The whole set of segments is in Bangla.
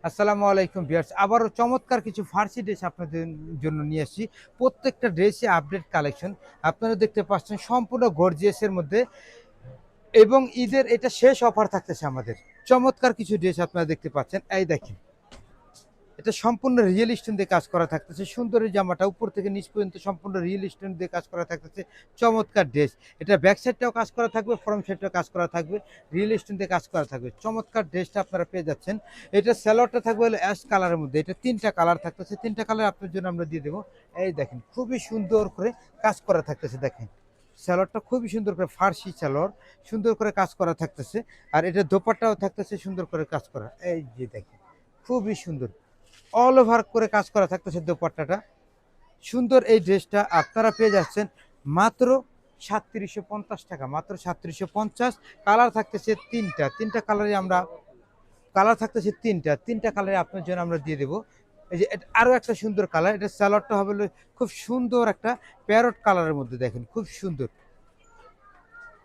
আসসালামু আলাইকুম ভিউয়ার্স, আবারও চমৎকার কিছু ফার্সি ড্রেস আপনাদের জন্য নিয়ে আসছি। প্রত্যেকটা ড্রেসে আপডেট কালেকশন আপনারা দেখতে পাচ্ছেন, সম্পূর্ণ গর্জিয়াসের মধ্যে। এবং ঈদের এটা শেষ অফার থাকতেছে আমাদের। চমৎকার কিছু ড্রেস আপনারা দেখতে পাচ্ছেন, এই দেখেন। এটা সম্পূর্ণ রিয়েল স্টোন দিয়ে কাজ করা থাকতেছে। সুন্দর এই জামাটা উপর থেকে নিচ পর্যন্ত সম্পূর্ণ রিয়েল স্টোন দিয়ে কাজ করা থাকতেছে। চমৎকার ড্রেস। এটা ব্যাক সাইডটাও কাজ করা থাকবে, ফ্রন্ট সাইডটাও কাজ করা থাকবে, রিয়েল স্টোন দিয়ে কাজ করা থাকবে। চমৎকার ড্রেসটা আপনারা পেয়ে যাচ্ছেন। এটা স্যালোয়ারটা থাকবে হলো অ্যাশ কালারের মধ্যে। এটা তিনটা কালার থাকতেছে, তিনটা কালার আপনার জন্য আমরা দিয়ে দেবো। এই দেখেন, খুবই সুন্দর করে কাজ করা থাকতেছে। দেখেন স্যালোয়ারটা খুবই সুন্দর করে, ফার্সি স্যালোয়ার, সুন্দর করে কাজ করা থাকতেছে। আর এটা দোপাট্টাও থাকতেছে সুন্দর করে কাজ করা। এই যে দেখেন, খুবই সুন্দর, অল ওভার করে কাজ করা থাকতেছে দোপাট্টাটা। সুন্দর এই ড্রেসটা আপনারা পেয়ে যাচ্ছেন মাত্র 3750 টাকা, মাত্র 3750। কালার থাকতেছে তিনটা, তিনটা কালারে আমরা, কালার থাকতেছে তিনটা, তিনটা কালারে আপনার জন্য আমরা দিয়ে দেবো। এই যে আরও একটা সুন্দর কালার, এটা স্যালোয়ারটা হবে খুব সুন্দর একটা প্যারট কালারের মধ্যে। দেখেন খুব সুন্দর,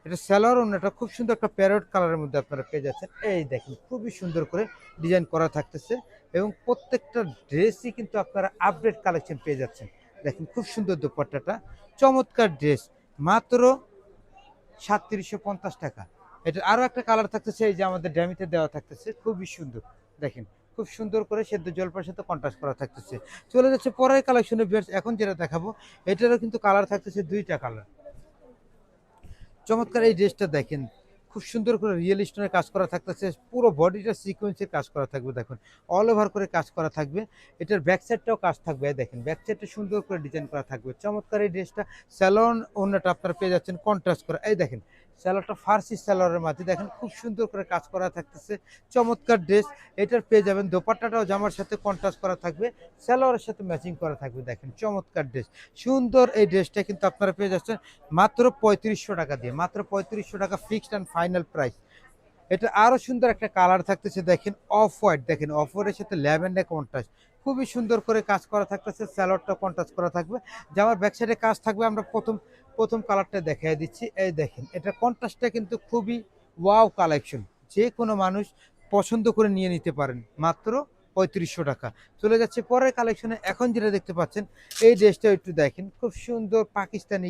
এটা স্যালোয়ার ওন্নাটা খুব সুন্দর একটা প্যারট কালারের মধ্যে আপনারা পেয়ে যাচ্ছেন। এই দেখেন, খুবই সুন্দর করে ডিজাইন করা থাকতেছে এবং প্রত্যেকটা ড্রেসই কিন্তু আপনারা আপডেট কালেকশন পেয়ে যাচ্ছেন। দেখেন খুব সুন্দর দোপাট্টাটা, চমৎকার ড্রেস, মাত্র 3750 টাকা। এটা আরও একটা কালার থাকতেছে, এই যে আমাদের ড্যামিতে দেওয়া থাকতেছে, খুবই সুন্দর। দেখেন খুব সুন্দর করে সেদ্ধ জলপাইয়ের সাথে কন্ট্রাস্ট করা থাকতেছে। চলে যাচ্ছে পরের কালেকশনে ভিউয়ার্স। এখন যেটা দেখাবো এটারও কিন্তু কালার থাকতেছে দুইটা কালার। চমৎকার এই ড্রেসটা দেখেন, খুব সুন্দর করে রিয়েল স্টোনের কাজ করা থাকতেছে, পুরো বডিটা সিকোয়েন্সের কাজ করা থাকবে। দেখুন অল ওভার করে কাজ করা থাকবে। এটার ব্যাক সাইডটাও কাজ থাকবে, দেখেন ব্যাক সাইডটা সুন্দর করে ডিজাইন করা থাকবে। চমৎকার এই ড্রেসটা, স্যালোন ওন্নাটা আপনারা পেয়ে যাচ্ছেন কন্ট্রাস্ট করা। এই দেখেন স্যালোয়ারটা ফার্সি স্যালোয়ারের মাঝে দেখেন খুব সুন্দর করে কাজ করা থাকতেছে। চমৎকার ড্রেস, এটার পেয়ে যাবেন দোপাট্টাটাও জামার সাথে কন্ট্রাস্ট করা থাকবে, স্যালোয়ারের সাথে ম্যাচিং করা থাকবে। দেখেন চমৎকার ড্রেস, সুন্দর এই ড্রেসটা কিন্তু আপনারা পেয়ে যাচ্ছেন মাত্র 3500 টাকা দিয়ে, মাত্র 3500 টাকা ফিক্সড অ্যান্ড ফাইনাল প্রাইস। এটা আরো সুন্দর একটা কালার থাকতেছে, দেখেন অফ হোয়াইট, দেখেন অফ হোয়াইটের সাথে ল্যাভেন্ডার কন্ট্রাস্ট, খুবই সুন্দর করে কাজ করা থাকতেছে। স্যালোয়ারটা কন্ট্রাস্ট করা থাকবে, জামার ব্যাক সাইডে কাজ থাকবে। আমরা প্রথম প্রথম কালারটা দেখিয়ে দিচ্ছি। এই দেখেন, এটা কন্ট্রাস্টটা কিন্তু খুবই ওয়াও কালেকশন, যে কোনো মানুষ পছন্দ করে নিয়ে নিতে পারেন মাত্র 3500 টাকা। চলে যাচ্ছে পরের কালেকশনে। এখন যেটা দেখতে পাচ্ছেন এই ড্রেসটা একটু দেখেন, খুব সুন্দর পাকিস্তানি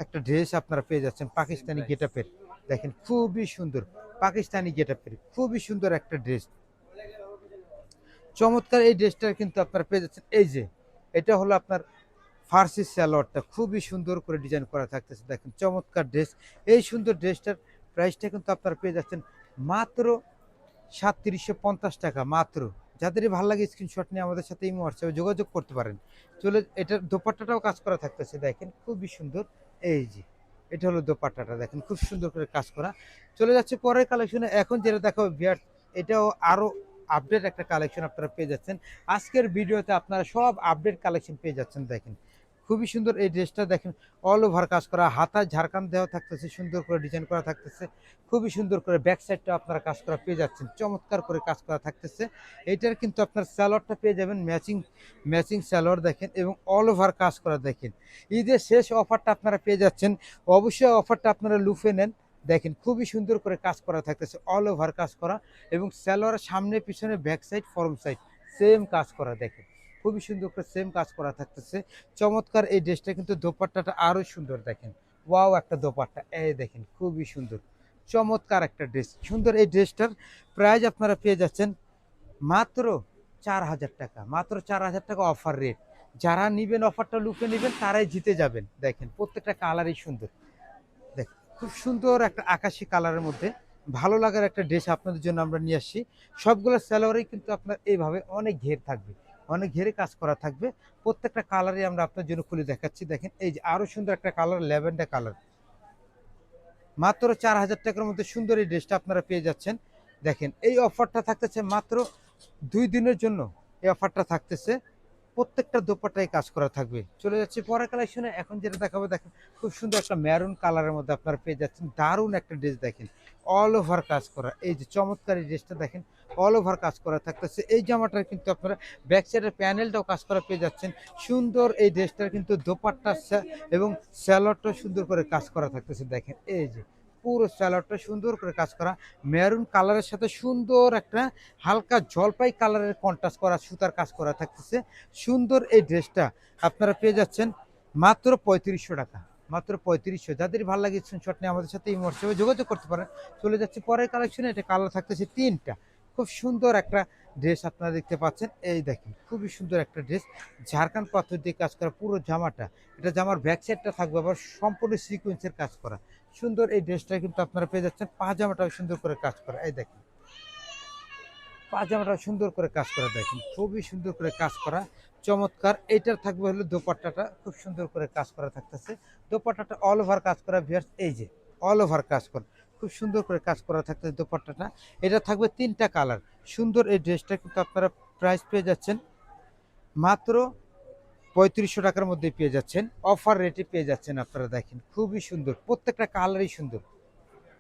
একটা ড্রেস আপনারা পেয়ে যাচ্ছেন, পাকিস্তানি গেটআপের। দেখেন খুবই সুন্দর পাকিস্তানি গেটআপের, খুবই সুন্দর একটা ড্রেস। চমৎকার এই ড্রেসটা কিন্তু আপনারা পেয়ে যাচ্ছেন। এই যে এটা হলো আপনার ফার্সি সালোয়ারটা, খুবই সুন্দর করে ডিজাইন করা থাকতেছে। দেখেন চমৎকার ড্রেস, এই সুন্দর ড্রেসটার প্রাইসটা কিন্তু আপনারা পেয়ে যাচ্ছেন মাত্র 3750 টাকা মাত্র। যাদেরই ভালো লাগে স্ক্রিনশট নিয়ে আমাদের সাথে এই হোয়াটসঅ্যাপে যোগাযোগ করতে পারেন। চলে, এটার দোপাট্টাটাও কাজ করা থাকতেছে, দেখেন খুবই সুন্দর। এই যে এটা হলো দোপাট্টাটা, দেখেন খুব সুন্দর করে কাজ করা। চলে যাচ্ছে পরের কালেকশনে। এখন যেটা দেখাবো ভিউয়ার্স, এটাও আরো আপডেট একটা কালেকশন আপনারা পেয়ে যাচ্ছেন। আজকের ভিডিওতে আপনারা সব আপডেট কালেকশন পেয়ে যাচ্ছেন। দেখেন খুবই সুন্দর এই ড্রেসটা, দেখেন অল ওভার কাজ করা, হাতায় ঝাড়খান দেওয়া থাকতেছে, সুন্দর করে ডিজাইন করা থাকতেছে। খুবই সুন্দর করে ব্যাক সাইডটা আপনারা কাজ করা পেয়ে যাচ্ছেন, চমৎকার করে কাজ করা থাকতেছে। এইটার কিন্তু আপনার স্যালোয়ারটা পেয়ে যাবেন ম্যাচিং, ম্যাচিং স্যালোয়ার দেখেন, এবং অল ওভার কাজ করা। দেখেন ঈদের শেষ অফারটা আপনারা পেয়ে যাচ্ছেন, অবশ্যই অফারটা আপনারা লুফে নেন। দেখেন খুবই সুন্দর করে কাজ করা থাকতেছে, অল ওভার কাজ করা, এবং স্যালোয়ারের সামনে পিছনে back side form side same কাজ করা। দেখেন খুবই সুন্দর করে সেম কাজ করা থাকতেছে। চমৎকার এই ড্রেসটা কিন্তু দোপাট্টাটা আরো সুন্দর, দেখেন ওয়াও একটা দোপাট্টা, এই দেখেন খুবই সুন্দর, চমৎকার একটা ড্রেস। সুন্দর এই ড্রেসটার প্রাইস আপনারা পেয়ে যাচ্ছেন মাত্র 4000 টাকা, মাত্র 4000 টাকা অফার রেট। যারা নিবেন অফারটা লুপে নেবেন তারাই জিতে যাবেন। দেখেন প্রত্যেকটা কালারই সুন্দর, দেখেন খুব সুন্দর একটা আকাশি কালারের মধ্যে ভালো লাগার একটা ড্রেস আপনাদের জন্য আমরা নিয়ে আসছি। সবগুলো স্যালোয়ারেই কিন্তু আপনার এইভাবে অনেক ঘের থাকবে, অনেক ঘেরে কাজ করা থাকবে। প্রত্যেকটা কালারই আমরা আপনার জন্য খুলে দেখাচ্ছি। দেখেন এই যে আরো সুন্দর একটা কালার, ল্যাভেন্ডার কালার, মাত্র 4000 টাকার মধ্যে সুন্দর এই ড্রেসটা আপনারা পেয়ে যাচ্ছেন। দেখেন এই অফারটা থাকতেছে মাত্র 2 দিনের জন্য, এই অফারটা থাকতেছে। প্রত্যেকটা দোপাট্টায় কাজ করা থাকবে। চলে যাচ্ছে পরের কালেকশনে। এখন যেটা দেখাবো, দেখেন খুব সুন্দর একটা মেরুন কালারের মধ্যে আপনারা পেয়ে যাচ্ছেন দারুণ একটা ড্রেস। দেখেন অল ওভার কাজ করা, এই যে চমৎকার এই ড্রেসটা দেখেন অল ওভার কাজ করা থাকতেছে। এই জামাটার কিন্তু আপনারা ব্যাক সাইডের প্যানেলটাও কাজ করা পেয়ে যাচ্ছেন। সুন্দর এই ড্রেসটার কিন্তু দোপাট্টা এবং স্যালোয়ারটাও সুন্দর করে কাজ করা থাকতেছে। দেখেন এই যে পুরো স্যালোয়ারটা সুন্দর করে কাজ করা, মেরুন কালারের সাথে সুন্দর একটা হালকা জলপাই কালারের কন্ট্রাস্ট করা সুতার কাজ করা থাকতেছে। সুন্দর এই ড্রেসটা আপনারা পেয়ে যাচ্ছেন মাত্র ৩৫০০ টাকা, মাত্র ৩৫০০। যাদের ভালো লাগে স্ক্রিনশট নিয়ে আমাদের সাথে এই হোয়াটসঅ্যাপে যোগাযোগ করতে পারেন। চলে যাচ্ছে পরের কালেকশনে, এটা কালার থাকতেছে 3টা। খুব সুন্দর একটা ড্রেস আপনারা দেখতে পাচ্ছেন, এই দেখেন খুবই সুন্দর একটা ড্রেস, ঝাড়খান্ড পাথর দিয়ে কাজ করা পুরো জামাটা। এটা জামার ব্যাক সাইডটা থাকবে আবার সম্পূর্ণ সিকোয়েন্সের কাজ করা। সুন্দর এই ড্রেসটা কিন্তু আপনারা পেয়ে যাচ্ছেন, পাজামাটাও সুন্দর করে কাজ করা, এই দেখেন পাজামাটা সুন্দর করে কাজ করা, দেখেন খুবই সুন্দর করে কাজ করা, চমৎকার। এটার থাকবে হলো দোপাট্টাটা খুব সুন্দর করে কাজ করা থাকতেছে, দোপাট্টাটা অল ওভার কাজ করা ভিউয়ার্স, এই যে অল ওভার কাজ করা খুব সুন্দর করে কাজ করা থাকতেছে দোপাট্টাটা। এটা থাকবে 3টা কালার। সুন্দর এই ড্রেসটা কিন্তু আপনারা প্রাইস পেয়ে যাচ্ছেন মাত্র ৩৫০০ টাকার মধ্যে পেয়ে যাচ্ছেন, অফার রেটে পেয়ে যাচ্ছেন আপনারা। দেখেন খুবই সুন্দর, প্রত্যেকটা কালারই সুন্দর,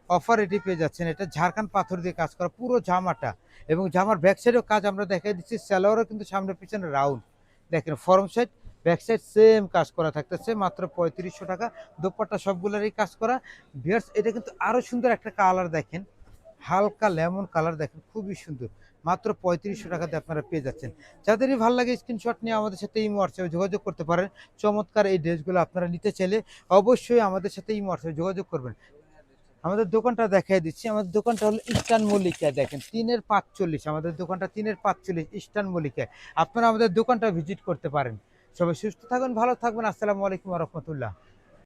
অফার রেটে পেয়ে যাচ্ছেন। এটা ঝাড়খান্ড পাথর দিয়ে কাজ করা পুরো জামাটা, এবং জামার ব্যাক সাইডেও কাজ আমরা দেখাই দিচ্ছি, স্যালোয়ারও কিন্তু সামনে পিছনে রাউন্ড। দেখেন form side back side same কাজ করা থাকতেছে মাত্র ৩৫০০ টাকা। দোপাট্টা সবগুলোরই কাজ করা ভিউয়ার্স। এটা কিন্তু আরো সুন্দর একটা কালার, দেখেন হালকা লেমন কালার, দেখেন খুবই সুন্দর, মাত্র ৩৫০০ টাকাতে আপনারা পেয়ে যাচ্ছেন। যাদেরই ভালো লাগে স্ক্রিনশট নিয়ে আমাদের সাথে এই হোয়াটসঅ্যাপে যোগাযোগ করতে পারেন। চমৎকার এই ড্রেসগুলো আপনারা নিতে চাইলে অবশ্যই আমাদের সাথে এই হোয়াটসঅ্যাপে যোগাযোগ করবেন। আমাদের দোকানটা দেখাই দিচ্ছি, আমাদের দোকানটা হলো ইস্টার্ন মল্লিকায়, দেখেন ৩-৪, আমাদের দোকানটা ৩-৪ ইস্টার্ন মল্লিকায়। আপনারা আমাদের দোকানটা ভিজিট করতে পারেন। সবাই সুস্থ থাকবেন, ভালো থাকবেন। আসসালামু আলাইকুম ওয়া রাহমাতুল্লাহ।